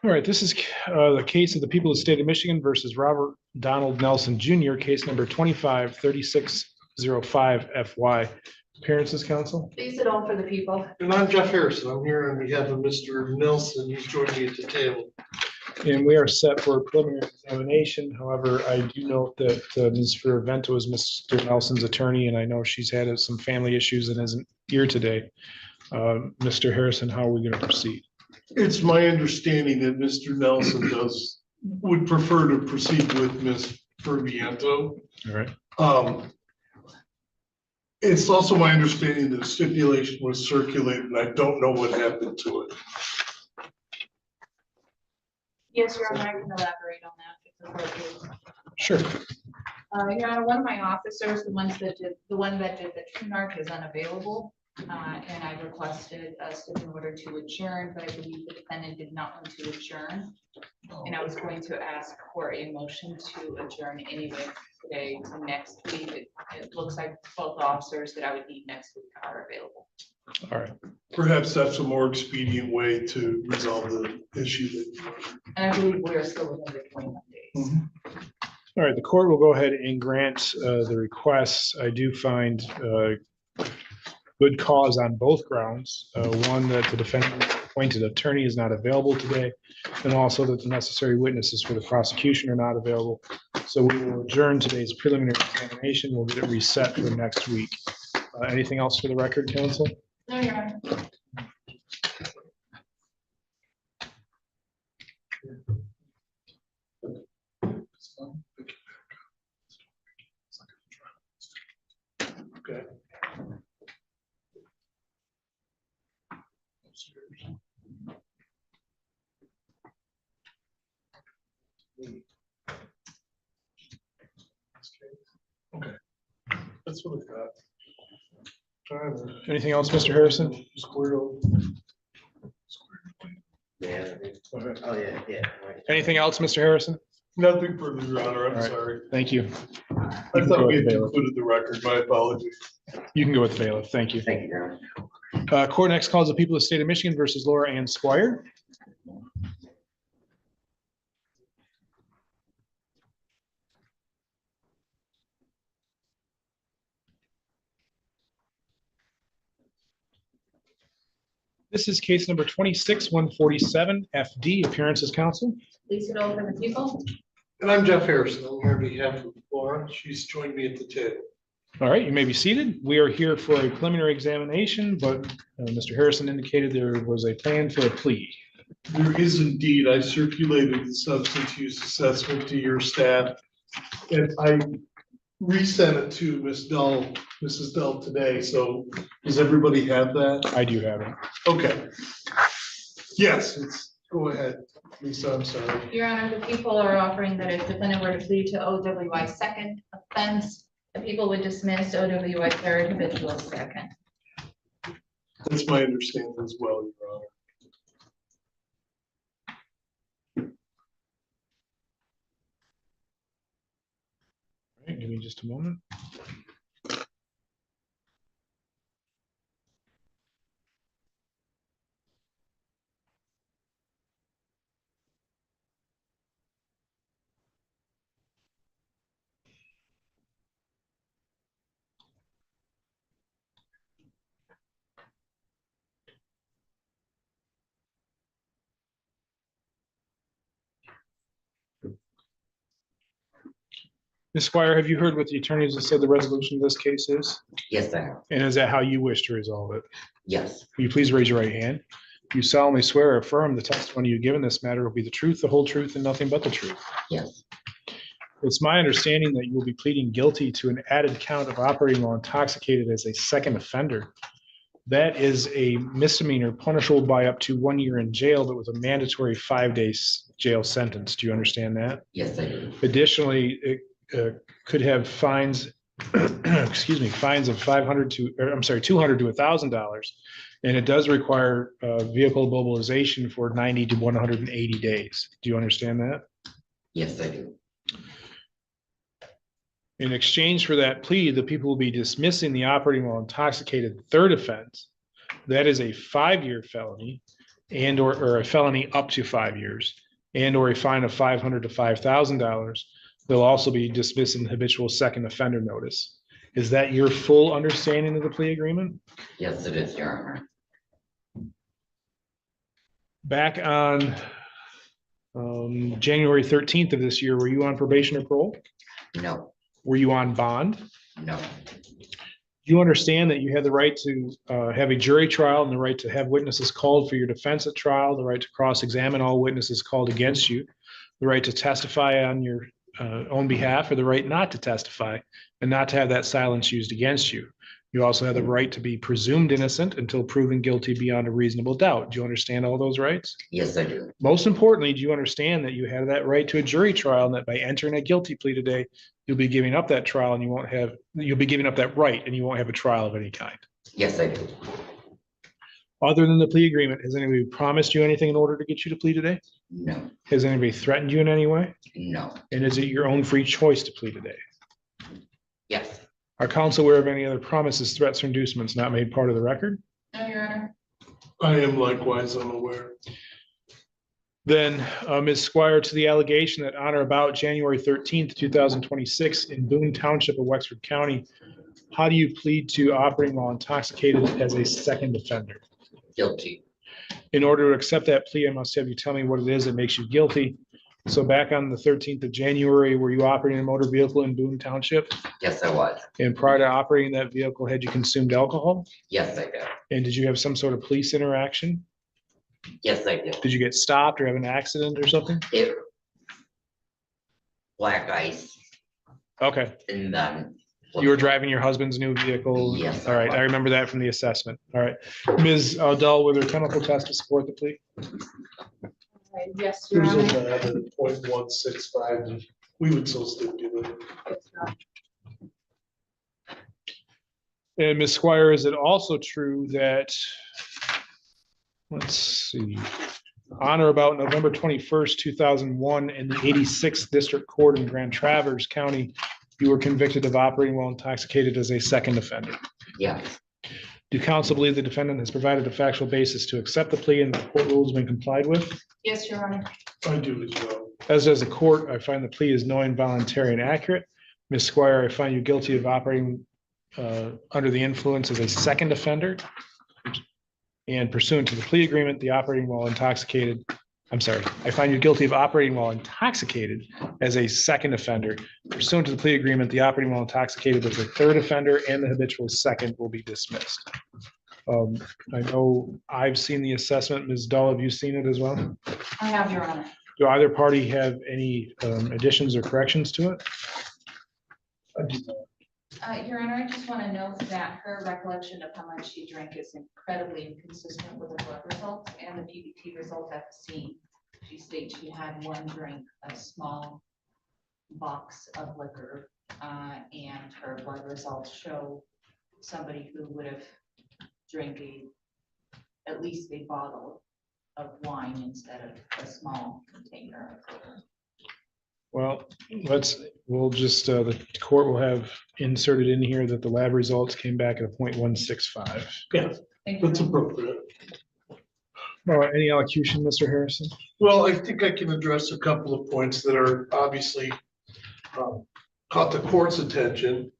All right, this is the case of the people of the state of Michigan versus Robert Donald Nelson Jr., case number 253605 FY. Appearances, counsel? Please sit all for the people. And I'm Jeff Harrison. I'm here on behalf of Mr. Nelson, who's joining me at the table. And we are set for a preliminary examination. However, I do note that Ms. Ferravento is Mr. Nelson's attorney, and I know she's had some family issues and isn't here today. Mr. Harrison, how are we going to proceed? It's my understanding that Mr. Nelson would prefer to proceed with Ms. Ferviento. All right. It's also my understanding that stipulation was circulated, and I don't know what happened to it. Yes, Your Honor, I can elaborate on that if appropriate. Sure. Your Honor, one of my officers, the one that did the true narc, is unavailable. And I requested a stipend order to adjourn, but I believe the defendant did not want to adjourn. And I was going to ask for a motion to adjourn anyway today to next week. It looks like both officers that I would need next week are available. All right. Perhaps that's a more expedient way to resolve the issue. And I believe we're still within the 21 days. All right, the court will go ahead and grant the request. I do find good cause on both grounds. One, that the defendant's appointed attorney is not available today, and also that the necessary witnesses for the prosecution are not available. So we will adjourn today's preliminary examination. We'll get it reset for next week. Anything else for the record, counsel? No, Your Honor. Okay. Okay, that's what I got. Anything else, Mr. Harrison? Squirrel. Yeah. Okay. Oh, yeah, yeah. Right. Anything else, Mr. Harrison? Nothing further, Your Honor. I'm All right. sorry. Thank you. I thought we had concluded the record. My apologies. You can go with the bailiff. Thank you. Thank you, Your Honor. Court next calls the people of the state of Michigan versus Laura Ann Squire. This is case number 26-147 FD. Appearances, counsel. Please sit all for the people. And I'm Jeff Harrison. I'm here on behalf of Laura. She's joined me at the table. All right, you may be seated. We are here for a preliminary examination, but Mr. Harrison indicated there was a plan for a plea. There is indeed. I circulated the substance use assessment to your staff, and I resent it to Mrs. Dell today. So does everybody have that? I do have it. Okay. Yes, go ahead, Lisa. I'm sorry. Your Honor, the people are offering that if defendant were to plead to OWI second offense, the people would dismiss OWI third, habitual second. That's my understanding as well, Your Honor. All right, give me just a moment. Ms. Squire, have you heard what the attorneys have said the resolution of this case is? Yes, I have. And is that how you wish to resolve it? Yes, Will you please raise your right hand? You solemnly swear or affirm the testimony you give in this matter will be the truth, the whole truth, and nothing but the truth. yes, It's my understanding that you will be pleading guilty to an added count of operating while intoxicated as a second offender. That is a misdemeanor punishable by up to 1 year in jail, but with a mandatory 5 days jail sentence. Do you understand that? yes, I do. Additionally, it could have fines, excuse me, fines of $200 to $1,000. And it does require vehicle mobilization for 90 to 180 days. Do you understand that? Yes, I do. In exchange for that plea, the people will be dismissing the operating while intoxicated third offense. That is a 5-year felony. or a felony up to 5 years, and or a fine of $500 to $5,000, they'll also be dismissed in habitual second offender notice. Is that your full understanding of the plea agreement? Yes, it is, Your Honor. Back on January 13th of this year, were you on probation or parole? No, Were you on bond? no, You understand that you have the right to have a jury trial and the right to have witnesses called for your defense at trial, the right to cross-examine all witnesses called against you, the right to testify on your own behalf, or the right not to testify and not to have that silence used against you. You also have the right to be presumed innocent until proven guilty beyond a reasonable doubt. Do you understand all those rights? yes, I do. Most importantly, do you understand that you have that right to a jury trial and that by entering a guilty plea today, you'll be giving up that trial and you'll be giving up that right and you won't have a trial of any kind? Yes, I do. Other than the plea agreement, has anybody promised you anything in order to get you to plea today? No, Has anybody threatened you in any way? no, And is it your own free choice to plea today? yes, Are counsel aware of any other promises, threats, or inducements not made part of the record? No, Your Honor. I am likewise unaware. Then, Ms. Squire, to the allegation that on or about January 13th, 2026 in Boone Township of Wexford County, how do you plead to operating while intoxicated as a second offender? guilty. In order to accept that plea, I must have you tell me what it is that makes you guilty. So back on the 13th of January, were you operating a motor vehicle in Boone Township? Yes, I was. And prior to operating that vehicle, had you consumed alcohol? Yes, I did. And did you have some sort of police interaction? Yes, I did. Did you get stopped or have an accident or something? It. Black ice Okay. and then. You were driving your husband's new vehicle? Yes. All right, I remember that from the assessment. All right. Ms. Dahl, were there chemical tests to support the plea? Yes, Your There's a Honor. lab at 0.165, we would so stipulate. And Ms. Squire, is it also true that, let's see, on or about November 21st, 2001, in the 86th District Court in Grand Traverse County, you were convicted of operating while intoxicated as a second offender? Yes, Do counsel believe the defendant has provided a factual basis to accept the plea and the court rules have been complied with? Yes, Your Honor. I do as well. As does the court, I find the plea is knowing, voluntary, and accurate. Ms. Squire, I find you guilty of operating under the influence as a second offender. And pursuant to the plea agreement, the operating while intoxicated, I find you guilty of operating while intoxicated as a second offender. Pursuant to the plea agreement, the operating while intoxicated as a third offender and the habitual second will be dismissed. I know I've seen the assessment. Ms. Dahl, have you seen it as well? I have, Your Honor. Do either party have any additions or corrections to it? Your Honor, I just want to note that her recollection of how much she drank is incredibly inconsistent with the blood results and the PBT result at the scene. She states she had one drink, a small box of liquor, and her blood results show somebody who would have drank at least a bottle of wine instead of a small container of liquor. Well, we'll just, the court will have inserted in here that the lab results came back at a 0.165. Yeah, Thank you. that's appropriate. Any elocution, Mr. Harrison? Well, I think I can address a couple of points that are obviously caught the court's attention.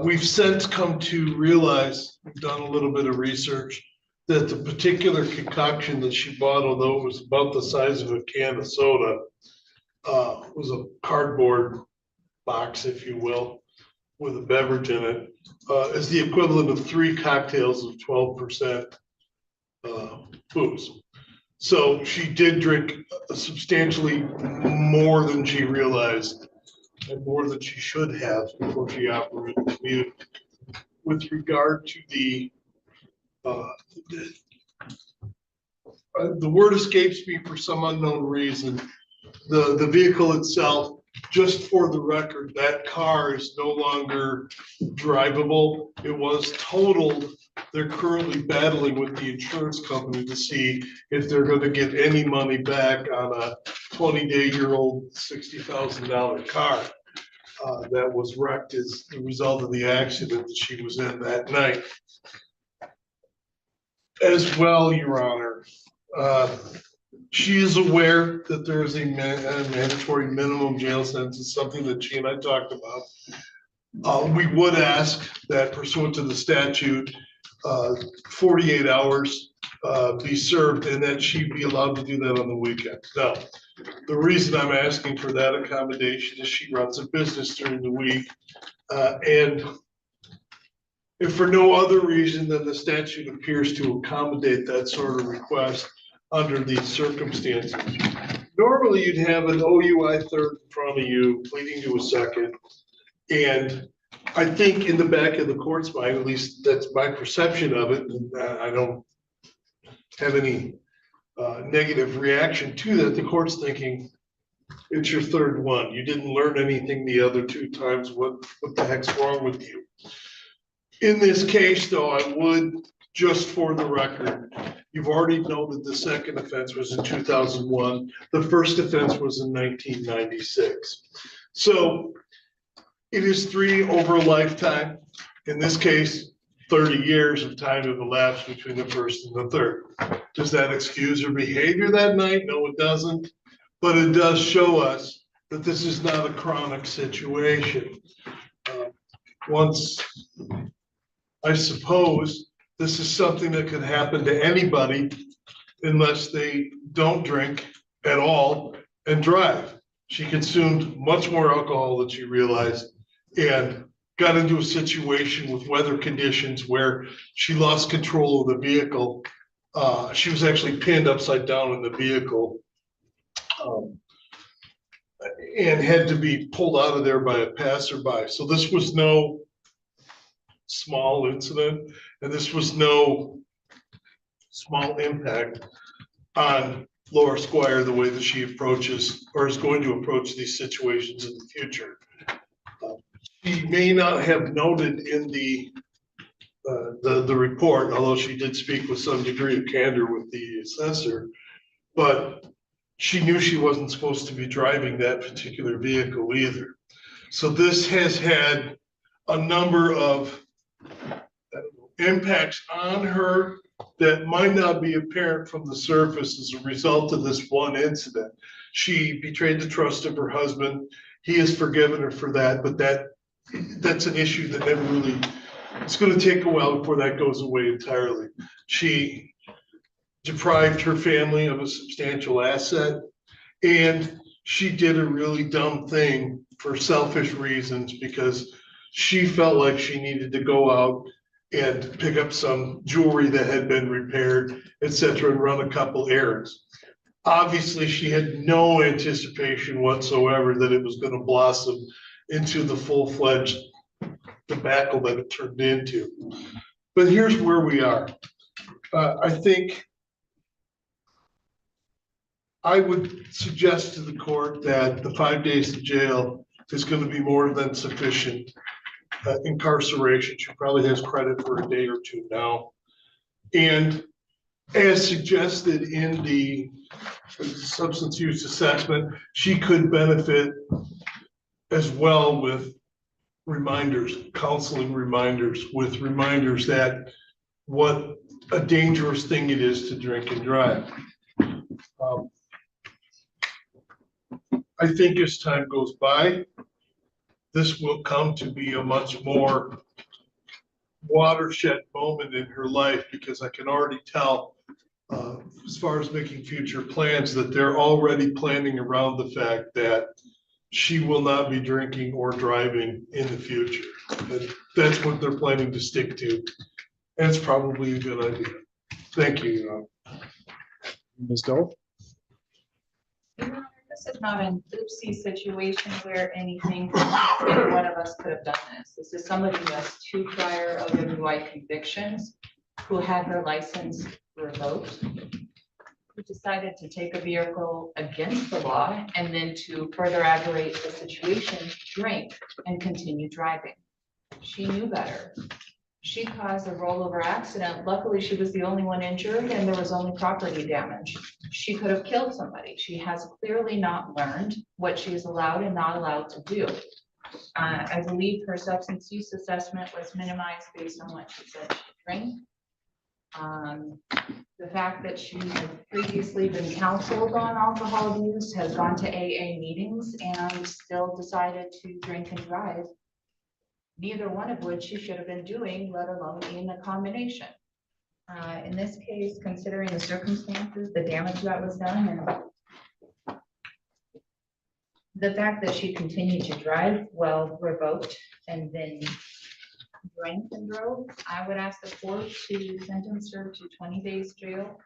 We've since come to realize, we've done a little bit of research, that the particular concoction that she bought, although it was about the size of a can of soda, was a cardboard box, if you will, with a beverage in it, is the equivalent of 3 cocktails of 12% booze. So she did drink substantially more than she realized and more than she should have before she operated the vehicle. With regard to the word escapes me for some unknown reason. The vehicle itself, just for the record, that car is no longer drivable. It was totaled. They're currently battling with the insurance company to see if they're going to get any money back on a 20-year-old $60,000 car that was wrecked as the result of the accident that she was in that night. As well, Your Honor, She is aware that there is a mandatory minimum jail sentence. It's something that she and I talked about. We would ask that pursuant to the statute, 48 hours be served and that she be allowed to do that on the weekend. Now, the reason I'm asking for that accommodation is she runs a business during the week. And if for no other reason than the statute appears to accommodate that sort of request under these circumstances. Normally, you'd have an OUI third in front of you, pleading to a second. And I think in the back of the court's mind, at least that's my perception of it, and I don't have any negative reaction to that. The court's thinking, it's your third one. You didn't learn anything the other two times. What the heck's wrong with you? In this case, though, I would, just for the record, you've already noted the second offense was in 2001. The first offense was in 1996. So it is 3 over a lifetime. In this case, 30 years of time have elapsed between the first and the third. Does that excuse her behavior that night? No, it doesn't. But it does show us that this is not a chronic situation. Once, I suppose, this is something that could happen to anybody unless they don't drink at all and drive. She consumed much more alcohol than she realized and got into a situation with weather conditions where she lost control of the vehicle. She was actually pinned upside down in the vehicle and had to be pulled out of there by a passerby. So this was no small incident, and this was no small impact on Laura Squire, the way that she approaches or is going to approach these situations in the future. She may not have noted in the report, although she did speak with some degree of candor with the assessor, but she knew she wasn't supposed to be driving that particular vehicle either. So this has had a number of impacts on her that might not be apparent from the surface as a result of this one incident. She betrayed the trust of her husband. He has forgiven her for that, but that's an issue that never really, it's going to take a while before that goes away entirely. She deprived her family of a substantial asset, and she did a really dumb thing for selfish reasons because she felt like she needed to go out and pick up some jewelry that had been repaired, etc., and run a couple errands. Obviously, she had no anticipation whatsoever that it was going to blossom into the full-fledged debacle that it turned into. But here's where we are. I think I would suggest to the court that the 5 days in jail is going to be more than sufficient incarceration. She probably has credit for a day or two now. And as suggested in the substance use assessment, she could benefit as well with reminders, counseling reminders, with reminders that what a dangerous thing it is to drink and drive. I think as time goes by, this will come to be a much more watershed moment in her life, because I can already tell as far as making future plans that they're already planning around the fact that she will not be drinking or driving in the future. That's what they're planning to stick to. And it's probably a good idea. Thank you. Ms. Dole? This is not an oopsie situation where anything, one of us could have done this. This is somebody who has 2 prior DUI convictions, who had her license revoked, who decided to take a vehicle against the law, and then to further aggravate the situation, drink and continue driving. She knew better. She caused a rollover accident. Luckily, she was the only one injured and there was only property damage. She could have killed somebody. She has clearly not learned what she is allowed and not allowed to do. I believe her substance use assessment was minimized based on what she said she drank. The fact that she had previously been counseled on alcohol use, has gone to AA meetings and still decided to drink and drive. Neither one of which she should have been doing, let alone in a combination. In this case, considering the circumstances, the damage that was done, and the fact that she continued to drive while revoked and then drank and drove, I would ask the court to sentence her to 20 days jail.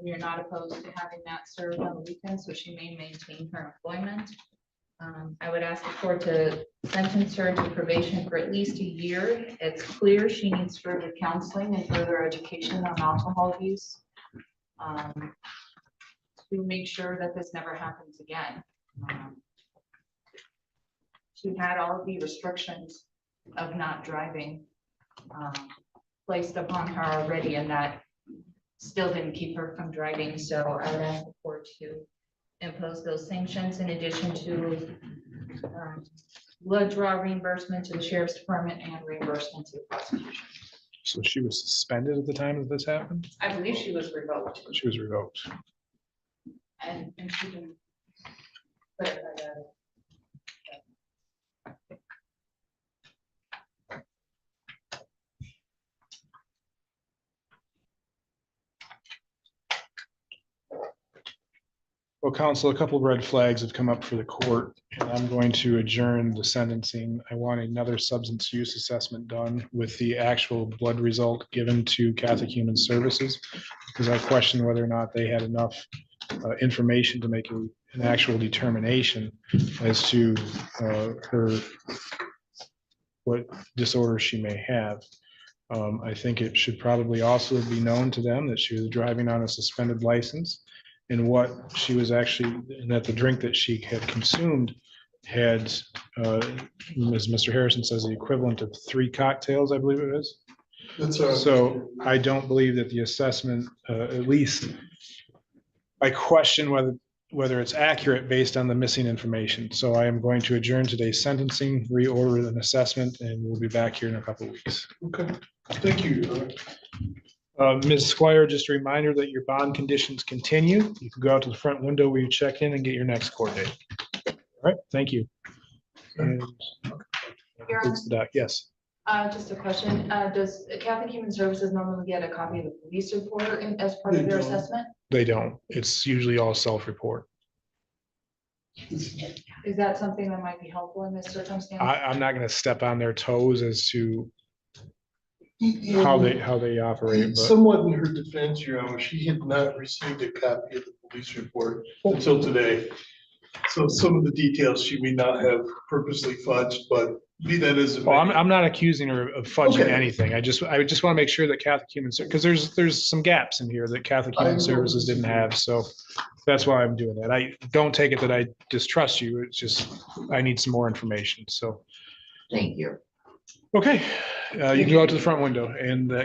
We are not opposed to having that served on the weekend, so she may maintain her employment. I would ask the court to sentence her to probation for at least a year. It's clear she needs further counseling and further education on alcohol use to make sure that this never happens again. She had all of the restrictions of not driving placed upon her already, and that still didn't keep her from driving. So I would ask the court to impose those sanctions in addition to blood draw reimbursement to the sheriff's department and reimbursement to the prosecution. So she was suspended at the time that this happened? I believe she was revoked, She was revoked. and she can clarify that. Well, counsel, a couple of red flags have come up for the court, and I'm going to adjourn the sentencing. I want another substance use assessment done with the actual blood result given to Catholic Human Services, because I question whether or not they had enough information to make an actual determination as to what disorder she may have. I think it should probably also be known to them that she was driving on a suspended license, and what she was actually, and that the drink that she had consumed had, as Mr. Harrison says, the equivalent of 3 cocktails, I believe it is. That's all. So I don't believe that the assessment, at least, I question whether it's accurate based on the missing information. So I am going to adjourn today's sentencing, reorder an assessment, and we'll be back here in a couple of weeks. Okay, thank you. Ms. Squire, just a reminder that your bond conditions continue. You can go out to the front window where you check in and get your next court date. All right, thank you. And Your Honor. it's the doc- Yes, Just a question, does Catholic Human Services normally get a copy of the police report as part of They their don't. assessment? they don't. It's usually all self-report. Is that something that might be helpful in this circumstance? I'm not gonna step on their toes as to how they operate, but Somewhat in her defense, Your Honor, she had not received a copy of the police report until today. So some of the details she may not have purposely fudged, but be that as it well, may. I'm not accusing her of fudging Okay. anything. I just want to make sure that Catholic Human, because there's some gaps in here that Catholic Human Services didn't have, so that's why I'm doing that. I don't take it that I distrust you. It's just, I need some more information, so. Thank you. Okay, you can go out to the front window, and that